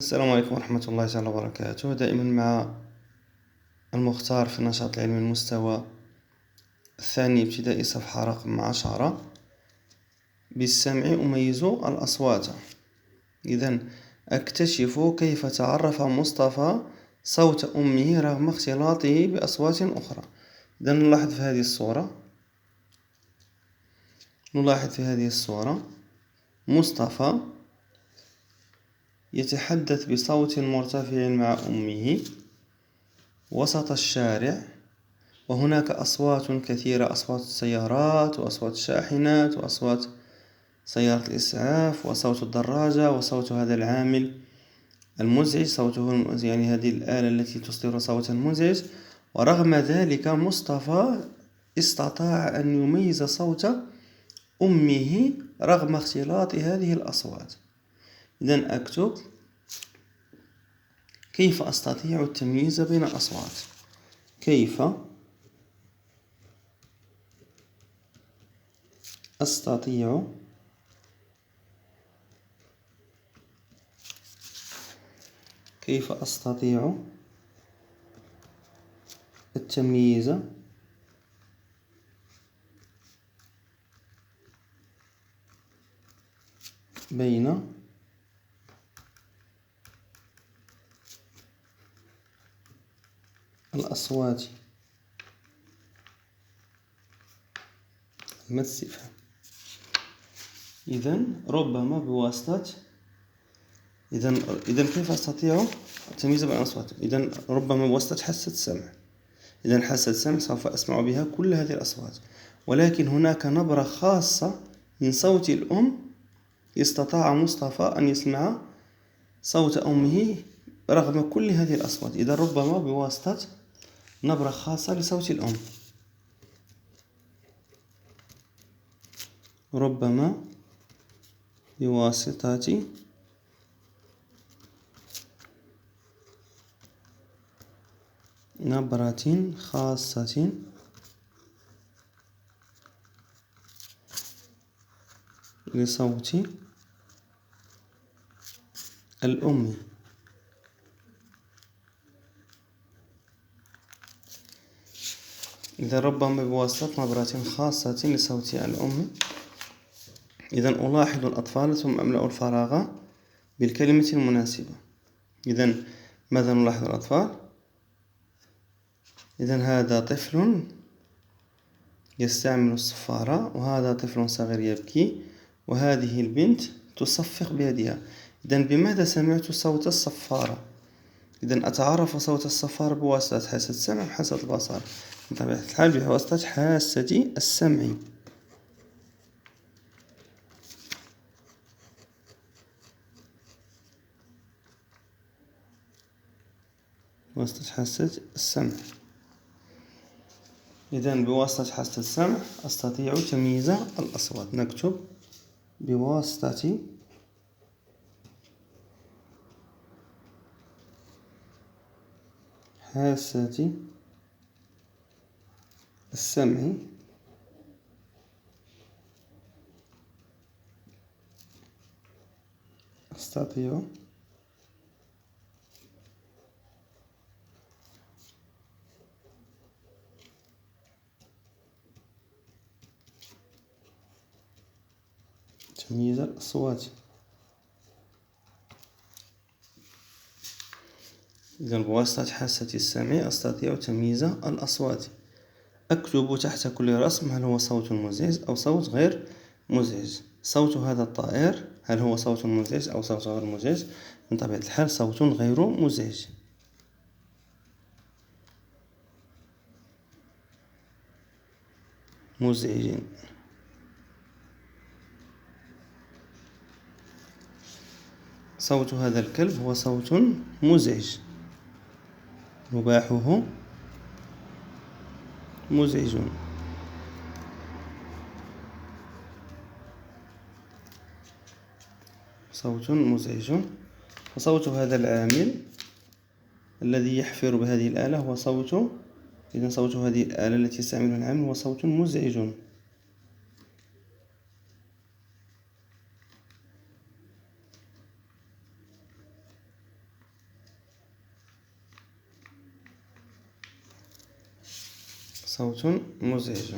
السلام عليكم ورحمة الله تعالى وبركاته. دائما مع المختار في النشاط العلمي المستوى الثاني ابتدائي صفحة رقم 10. بالسمع أميز الأصوات. إذن أكتشف كيف تعرف مصطفى صوت أمه رغم اختلاطه بأصوات أخرى. إذن نلاحظ في هذه الصورة مصطفى يتحدث بصوت مرتفع مع أمه وسط الشارع، وهناك أصوات كثيرة، أصوات السيارات وأصوات الشاحنات وأصوات سيارة الإسعاف وصوت الدراجة وصوت هذا العامل المزعج، صوته يعني هذه الآلة التي تصدر صوتا مزعج. ورغم ذلك مصطفى استطاع أن يميز صوت أمه رغم اختلاط هذه الأصوات. إذن أكتب: كيف أستطيع التمييز بين الأصوات؟ كيف أستطيع التمييز بين الأصوات؟ ما استفهام. إذن ربما بواسطة إذن كيف أستطيع التمييز بين الأصوات؟ إذن ربما بواسطة حاسة السمع. إذن حاسة السمع سوف أسمع بها كل هذه الأصوات، ولكن هناك نبرة خاصة من صوت الأم استطاع مصطفى أن يسمع صوت أمه رغم كل هذه الأصوات. إذن ربما بواسطة نبرة خاصة لصوت الأم. ربما بواسطة نبرة خاصة لصوت الأم. إذا ربما بواسطة نبرة خاصة لصوت الأم. إذن ألاحظ الأطفال ثم أملأ الفراغ بالكلمة المناسبة. إذن ماذا نلاحظ الأطفال؟ إذن هذا طفل يستعمل الصفارة، وهذا طفل صغير يبكي، وهذه البنت تصفق بيدها. إذن بماذا سمعت صوت الصفارة؟ إذن أتعرف صوت الصفارة بواسطة حاسة السمع وحاسة البصر. بطبيعة الحال بواسطة حاسة السمع. بواسطة حاسة السمع. إذن بواسطة حاسة السمع أستطيع تمييز الأصوات. نكتب: بواسطة حاسة السمع أستطيع تمييز الأصوات. إذن بواسطة حاسة السمع أستطيع تمييز الأصوات. أكتب تحت كل رسم هل هو صوت مزعج أو صوت غير مزعج. صوت هذا الطائر هل هو صوت مزعج أو صوت غير مزعج؟ من طبيعة الحال صوت غير مزعج. صوت هذا الكلب هو صوت مزعج. نباحه مزعج. صوت مزعج. وصوت هذا العامل الذي يحفر بهذه الآلة هو صوت. إذن صوت هذه الآلة التي يستعملها العامل هو صوت مزعج. صوت مزعج.